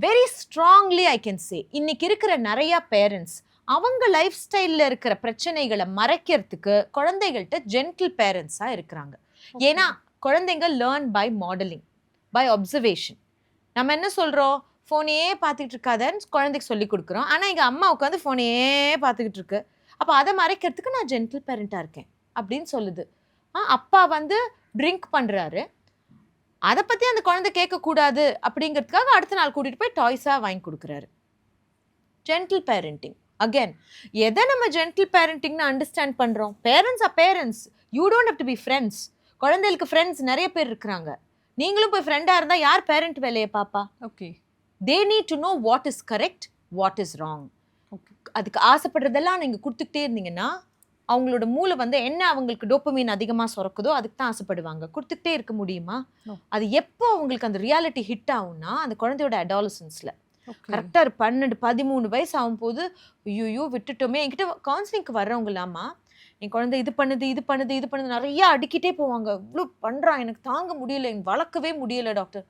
Very strongly I can say இன்னைக்கு இருக்கிற நிறைய பேரண்ட்ஸ் அவங்க லைஃப் ஸ்டைலில் இருக்கிற பிரச்சனைகளை மறைக்கிறதுக்கு குழந்தைகள்கிட்ட ஜென்டில் பேரண்ட்ஸாக இருக்கிறாங்க. ஏன்னா குழந்தைங்க learn by modelling, by observation. நம்ம என்ன சொல்கிறோம், ஃபோனையே பார்த்துக்கிட்டு இருக்காதன்னு குழந்தைக்கு சொல்லி கொடுக்குறோம். ஆனால் எங்கள் அம்மா உட்காந்து ஃபோனையே பார்த்துக்கிட்டு இருக்கு, அப்போ அதை மறைக்கிறதுக்கு நான் ஜென்டில் பேரண்ட்டாக இருக்கேன் அப்படின்னு சொல்லுது. அப்பா வந்து ட்ரிங்க் பண்ணுறாரு, அதை பற்றி அந்த குழந்தை கேட்கக்கூடாது அப்படிங்கிறதுக்காக அடுத்த நாள் கூட்டிகிட்டு போய் டாய்ஸாக வாங்கி கொடுக்குறாரு. Gentle parenting. அகேன், எதை நம்ம ஜென்டில் பேரண்டிங்னு அண்டர்ஸ்டாண்ட் பண்ணுறோம்? Parents are parents, you don't have to be friends. குழந்தைகளுக்கு ஃப்ரெண்ட்ஸ் நிறைய பேர் இருக்கிறாங்க. நீங்களும் போய் ஃப்ரெண்டாக இருந்தால் யார் பேரண்ட் வேலையை பாப்பா? Okay, they need to know what is correct, what is wrong. Okay, அதுக்கு ஆசைப்படுறதெல்லாம் நீங்கள் கொடுத்துக்கிட்டே இருந்தீங்கன்னா அவங்களோட மூளை வந்து என்ன அவங்களுக்கு டோப்பமீன் அதிகமாக சுரக்குதோ அதுக்கு தான் ஆசைப்படுவாங்க. கொடுத்துக்கிட்டே இருக்க முடியுமா? அது எப்போ அவங்களுக்கு அந்த ரியாலிட்டி ஹிட் ஆகும்னா அந்த குழந்தையோட அடாலசன்ஸில் கரெக்டாக ஒரு 12-13 வயசு ஆகும்போது ஐயோ விட்டுட்டோமே. என்கிட்ட கவுன்சிலிங்க்கு வர்றவங்களாமா என் குழந்தை இது பண்ணுது நிறைய அடிக்கிட்டே போவாங்க. இவ்வளோ பண்ணுறான், எனக்கு தாங்க முடியல, எனக்கு வளர்க்கவே முடியல டாக்டர்.